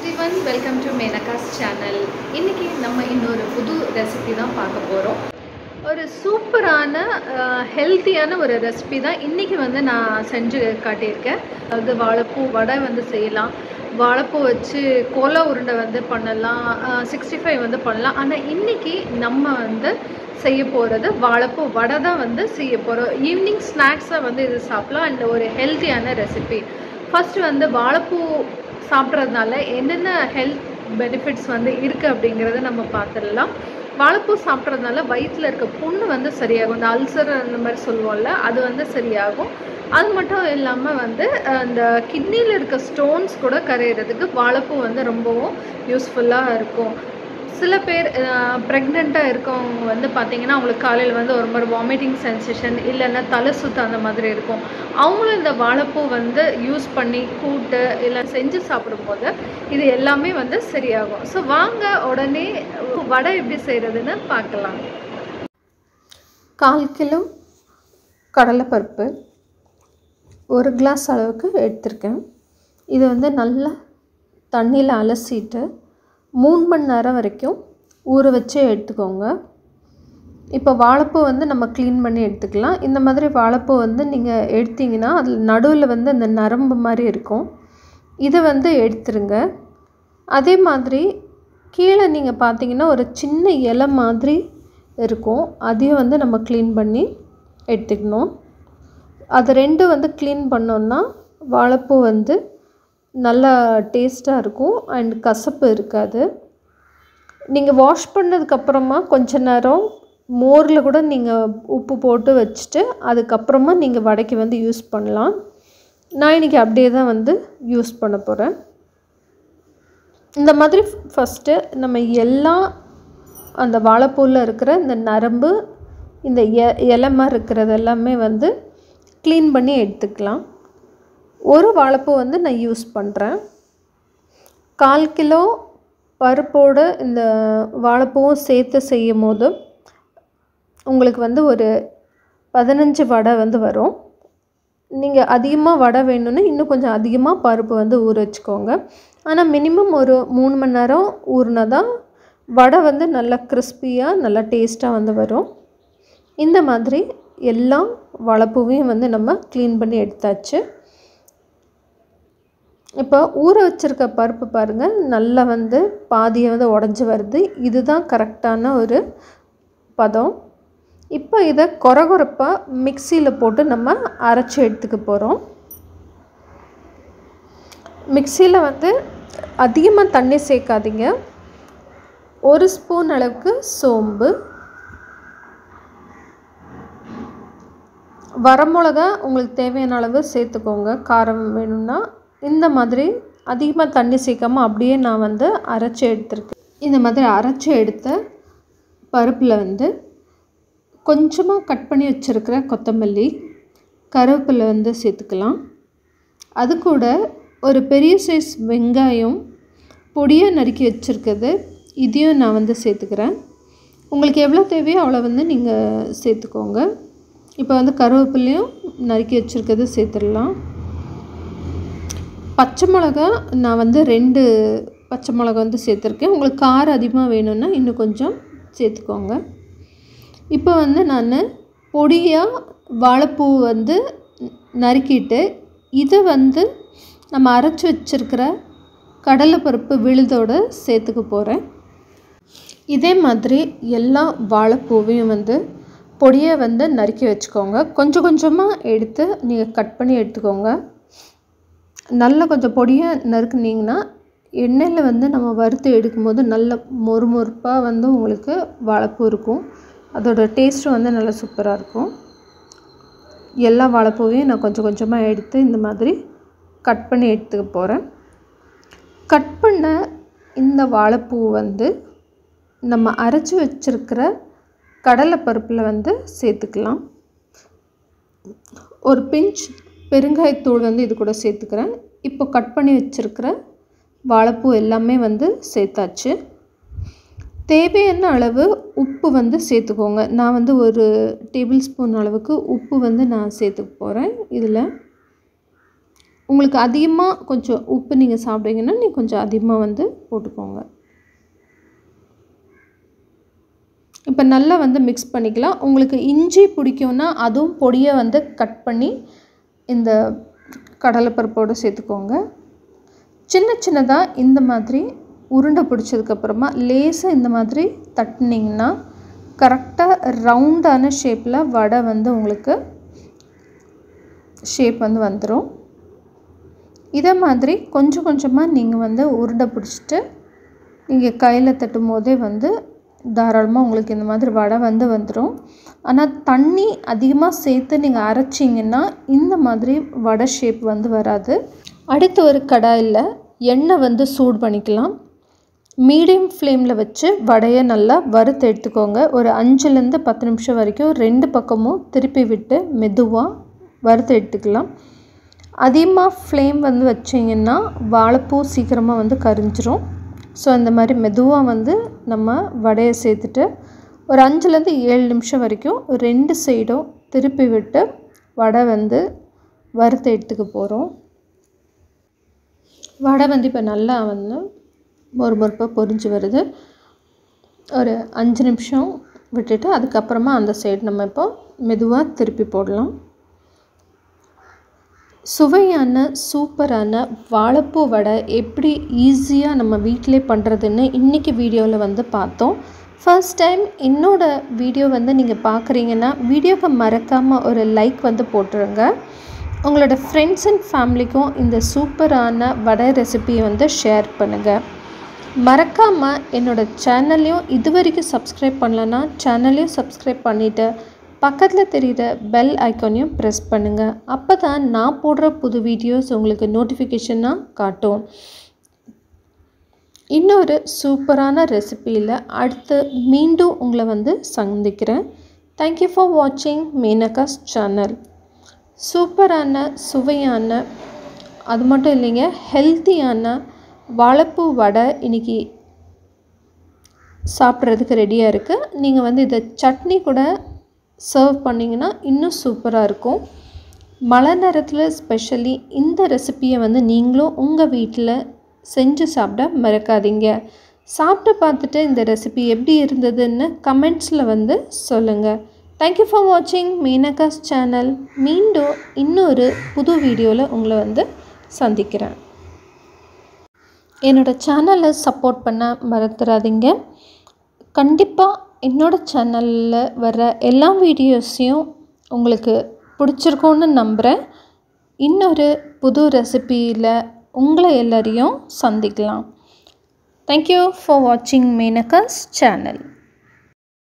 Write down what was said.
everyone, welcome to Menaka's channel. இன்னைக்கு நம்ம இன்னொரு புது ரெசிபி தான் பார்க்க போறோம். ஒரு சூப்பரான ஹெல்த்தியான ஒரு ரெசிபி தான் இன்னைக்கு வந்து நான் செஞ்சு காட்டியிருக்கேன். அது வாழைப்பூ வடை வந்து செய்யலாம். வாழைப்பூ வச்சு கோலா உருண்டை வந்து பண்ணலாம், 65 வந்து பண்ணலாம். ஆனால் இன்னைக்கு நம்ம வந்து செய்ய போகிறது வாழைப்பூ வடை தான் வந்து செய்ய போகிறோம். ஈவினிங் ஸ்நாக்ஸாக வந்து இது சாப்பிடலாம். அண்ட் ஒரு ஹெல்த்தியான ரெசிபி. ஃபஸ்ட்டு வந்து வாழைப்பூ சாப்பிட்றதுனால என்னென்ன ஹெல்த் பெனிஃபிட்ஸ் வந்து இருக்குது அப்படிங்கிறத நம்ம பார்த்துடலாம். வாழைப்பூ சாப்பிட்றதுனால வயிற்றில் இருக்க புண்ணு வந்து சரியாகும். இந்த அல்சர் அந்த மாதிரி சொல்லுவோம்ல, அது வந்து சரியாகும். அது மட்டும் இல்லாமல் வந்து அந்த கிட்னியில் இருக்க ஸ்டோன்ஸ் கூட கரையிறதுக்கு வாழைப்பூ வந்து ரொம்பவும் யூஸ்ஃபுல்லாக இருக்கும். சில பேர் ப்ரெக்னெண்ட்டாக இருக்கவங்க வந்து பார்த்திங்கன்னா அவங்களுக்கு காலையில் வந்து ஒரு மாதிரி வாமிட்டிங் சென்சேஷன் இல்லைன்னா தலை சுற்று அந்த மாதிரி இருக்கும். அவங்களும் இந்த வாழைப்பூ வந்து யூஸ் பண்ணி கூட்டு இல்லை செஞ்சு சாப்பிடும்போது இது எல்லாமே வந்து சரியாகும். ஸோ வாங்க உடனே வடை எப்படி செய்கிறதுன்னு பார்க்கலாம். 1/4 கிலோ கடலைப்பருப்பு 1 கிளாஸ் அளவுக்கு எடுத்திருக்கேன். இது வந்து நல்லா தண்ணியில் அலசிட்டு 3 மணி நேரம் வரைக்கும் ஊற வச்சு எடுத்துக்கோங்க. இப்போ வாழைப்பூ வந்து நம்ம க்ளீன் பண்ணி எடுத்துக்கலாம். இந்த மாதிரி வாழைப்பூ வந்து நீங்கள் எடுத்திங்கன்னா அதில் நடுவில் வந்து அந்த நரம்பு மாதிரி இருக்கும், இதை வந்து எடுத்துருங்க. அதே மாதிரி கீழே நீங்கள் பார்த்தீங்கன்னா ஒரு சின்ன இலை மாதிரி இருக்கும், அதையும் வந்து நம்ம க்ளீன் பண்ணி எடுத்துக்கணும். அது ரெண்டும் வந்து க்ளீன் பண்ணோன்னா வாழைப்பூ வந்து நல்லா டேஸ்ட்டாக இருக்கும் அண்ட் கசப்பு இருக்காது. நீங்கள் வாஷ் பண்ணதுக்கப்புறமா கொஞ்ச நேரம் மோரில் கூட நீங்கள் உப்பு போட்டு வச்சுட்டு அதுக்கப்புறமா நீங்கள் வடைக்கு வந்து யூஸ் பண்ணலாம். நான் இன்றைக்கி அப்படியே தான் வந்து யூஸ் பண்ண போகிறேன். இந்த மாதிரி ஃபஸ்ட்டு நம்ம எல்லாம் அந்த வாழைப்பூவில் இருக்கிற இந்த நரம்பு, இந்த இலை மாதிரி இருக்கிறது எல்லாமே வந்து க்ளீன் பண்ணி எடுத்துக்கலாம். ஒரு வாழைப்பூ வந்து நான் யூஸ் பண்ணுறேன். 1/4 கிலோ பருப்போடு இந்த வாழைப்பூவும் சேர்த்து செய்யும் போது உங்களுக்கு வந்து ஒரு 15 வடை வந்து வரும். நீங்கள் அதிகமாக வடை வேணும்னா இன்னும் கொஞ்சம் அதிகமாக பருப்பு வந்து ஊற வச்சுக்கோங்க. ஆனால் மினிமம் ஒரு 3 மணி நேரம் ஊறினா தான் வடை வந்து நல்லா கிறிஸ்பியாக நல்லா டேஸ்ட்டாக வந்து வரும். இந்த மாதிரி எல்லா வாழைப்பூவையும் வந்து நம்ம க்ளீன் பண்ணி எடுத்தாச்சு. இப்போ ஊற வச்சுருக்க பருப்பு பாருங்கள், நல்லா வந்து பாதியை வந்து உடஞ்சி வருது. இதுதான் கரெக்டான ஒரு பதம். இப்போ இதை கொரகொரப்பாக மிக்சியில் போட்டு நம்ம அரைச்சி எடுத்துக்க போகிறோம். மிக்சியில் வந்து அதிகமாக தண்ணி சேர்க்காதீங்க. 1 ஸ்பூன் அளவுக்கு சோம்பு, வரமிளகா உங்களுக்கு தேவையான அளவு சேர்த்துக்கோங்க. காரம் வேணும்னா இந்த மாதிரி அதிகமாக தண்ணி சேர்க்காமல் அப்படியே நான் வந்து அரைச்சி எடுத்துருக்கேன். இந்த மாதிரி அரைச்சி எடுத்த பருப்பில் வந்து கொஞ்சமாக கட் பண்ணி வச்சுருக்கிற கொத்தமல்லி, கருவேப்பிலை வந்து சேர்த்துக்கலாம். அது கூட ஒரு பெரிய சைஸ் வெங்காயம் பொடியாக நறுக்கி வச்சுருக்குது, இதையும் நான் வந்து சேர்த்துக்கிறேன். உங்களுக்கு எவ்வளோ தேவையோ அவ்வளோ வந்து நீங்கள் சேர்த்துக்கோங்க. இப்போ வந்து கருவேப்பிலையும் நறுக்கி வச்சுருக்கிறது சேர்த்துடலாம். பச்சை மிளகா நான் வந்து 2 பச்சை மிளகா வந்து சேர்த்துருக்கேன். உங்களுக்கு காரம் அதிகமாக வேணும்னா இன்னும் கொஞ்சம் சேர்த்துக்கோங்க. இப்போ வந்து நான் பொடியாக வாழைப்பூ வந்து நறுக்கிட்டு இதை வந்து நம்ம அரைச்சி வச்சுருக்கிற கடலைப்பருப்பு விழுதோடு சேர்த்துக்க போகிறேன். இதே மாதிரி எல்லா வாழைப்பூவையும் வந்து பொடியை வந்து நறுக்கி வச்சுக்கோங்க. கொஞ்சம் கொஞ்சமாக எடுத்து நீங்கள் கட் பண்ணி எடுத்துக்கோங்க. நல்லா கொஞ்சம் பொடியாக நறுக்குனிங்கன்னா எண்ணெயில் வந்து நம்ம வறுத்து எடுக்கும்போது நல்ல மொறுமொறுப்பாக வந்து உங்களுக்கு வாழைப்பூ இருக்கும். அதோட டேஸ்ட்டும் வந்து நல்லா சூப்பராக இருக்கும். எல்லா வாழைப்பூவையும் நான் கொஞ்சம் கொஞ்சமாக எடுத்து இந்த மாதிரி கட் பண்ணி எடுத்துக்க போகிறேன். கட் பண்ண இந்த வாழைப்பூ வந்து நம்ம அரைச்சி வச்சுருக்கிற கடலைப்பருப்பில் வந்து சேர்த்துக்கலாம். ஒரு பிஞ்ச் பெருங்காயத்தூள் வந்து இது கூட சேர்த்துக்கிறேன். இப்போ கட் பண்ணி வச்சுருக்கிற வாழைப்பூ எல்லாமே வந்து சேர்த்தாச்சு. தேவையான அளவு உப்பு வந்து சேர்த்துக்கோங்க. நான் வந்து ஒரு டேபிள் ஸ்பூன் அளவுக்கு உப்பு வந்து நான் சேர்த்துக்க போகிறேன். இதில் உங்களுக்கு அதிகமாக கொஞ்சம் உப்பு நீங்கள் சாப்பிடுவீங்கன்னா நீங்கள் கொஞ்சம் அதிகமாக வந்து போட்டுக்கோங்க. இப்போ நல்லா வந்து மிக்ஸ் பண்ணிக்கலாம். உங்களுக்கு இஞ்சி பிடிக்கும்னா அதுவும் பொடியை வந்து கட் பண்ணி இந்த கடலைப்பருப்போடு சேர்த்துக்கோங்க. சின்ன சின்னதாக இந்த மாதிரி உருண்டை பிடிச்சதுக்கப்புறமா லேசாக இந்த மாதிரி தட்டினீங்கன்னா கரெக்டாக ரவுண்டான ஷேப்பில் வடை வந்து உங்களுக்கு ஷேப் வந்து வந்துடும். இதை மாதிரி கொஞ்சம் கொஞ்சமாக நீங்கள் வந்து உருண்டை பிடிச்சிட்டு நீங்கள் கையில் தட்டும் போதே வந்து தாராளமாக உங்களுக்கு இந்த மாதிரி வடை வந்து வந்துடும். ஆனால் தண்ணி அதிகமாக சேர்த்து நீங்கள் அரைச்சிங்கன்னா இந்த மாதிரி வடை ஷேப் வந்து வராது. அடுத்து ஒரு கடாயில் எண்ணெய் வந்து சூடு பண்ணிக்கலாம். மீடியம் ஃப்ளேமில் வச்சு வடையை நல்லா வறுத்து எடுத்துக்கோங்க. ஒரு 5லேருந்து 10 நிமிஷம் வரைக்கும் 2 பக்கமும் திருப்பி விட்டு மெதுவாக வறுத்து எடுத்துக்கலாம். அதிகமாக ஃப்ளேம் வந்து வச்சிங்கன்னா வாழைப்பூ சீக்கிரமாக வந்து கரிஞ்சிரும். ஸோ இந்த மாதிரி மெதுவாக வந்து நம்ம வடையை சேர்த்துட்டு ஒரு 5லேருந்து 7 நிமிஷம் வரைக்கும் 2 சைடும் திருப்பி விட்டு வடை வந்து வறுத்து எடுத்துக்க போகிறோம். வடை வந்து இப்போ நல்லா வந்து மொறுமொறுப்பாக பொரிஞ்சு வருது. ஒரு 5 நிமிஷம் விட்டுட்டு அதுக்கப்புறமா அந்த சைடு நம்ம இப்போ மெதுவாக திருப்பி போடலாம். சுவையான சூப்பரான வாழைப்பூ வடை எப்படி ஈஸியாக நம்ம வீட்டிலே பண்ணுறதுன்னு இன்றைக்கி வீடியோவில் வந்து பார்த்தோம். ஃபர்ஸ்ட் டைம் என்னோடய வீடியோ வந்து நீங்கள் பார்க்குறீங்கன்னா வீடியோக்கு மறக்காமல் ஒரு லைக் வந்து போட்டுருங்க. உங்களோட ஃப்ரெண்ட்ஸ் அண்ட் ஃபேமிலிக்கும் இந்த சூப்பரான வடை ரெசிபியை வந்து ஷேர் பண்ணுங்கள். மறக்காமல் என்னோடய சேனல்லையும் இது வரைக்கும் சப்ஸ்கிரைப் பண்ணலன்னா சேனல்லையும் சப்ஸ்கிரைப் பண்ணிவிட்டு பக்கத்தில் தெரிகிற பெல் ஐக்கானையும் ப்ரெஸ் பண்ணுங்கள். அப்போ தான் நான் போடுற புது வீடியோஸ் உங்களுக்கு நோட்டிஃபிகேஷனாக காட்டும். இன்னொரு சூப்பரான ரெசிபியில் அடுத்து மீண்டும் உங்களை வந்து சந்திக்கிறேன். தேங்க்யூ ஃபார் வாட்சிங் மேனகாஸ் சேனல். சூப்பரான சுவையான அது மட்டும் இல்லைங்க, ஹெல்த்தியான வாழைப்பூ வடை இன்றைக்கி சாப்பிட்றதுக்கு ரெடியாக இருக்குது. நீங்கள் வந்து இதை சட்னி கூட சர்வ் பண்ணிங்கன்னா இன்னும் சூப்பராக இருக்கும். மழை நேரத்தில் ஸ்பெஷலி இந்த ரெசிப்பியை வந்து நீங்களும் உங்கள் வீட்டில் செஞ்சு சாப்பிட மறக்காதீங்க. சாப்பிட்டு பார்த்துட்டு இந்த ரெசிபி எப்படி இருந்ததுன்னு கமெண்ட்ஸில் வந்து சொல்லுங்கள். தேங்க்யூ ஃபார் வாட்சிங் மேனகாஸ் சேனல். மீண்டும் இன்னொரு புது வீடியோவில் உங்களை வந்து சந்திக்கிறேன். என்னோடய சேனலை சப்போர்ட் பண்ண மறந்துடாதீங்க. கண்டிப்பாக என்னோடய சேனலில் வர எல்லா வீடியோஸையும் உங்களுக்கு பிடிச்சிருக்கோன்னு நம்புகிறேன். இன்னொரு புது ரெசிபியில் உங்களை எல்லாரையும் சந்திக்கலாம். தேங்க்யூ ஃபார் வாட்சிங் மேனகாஸ் சேனல்.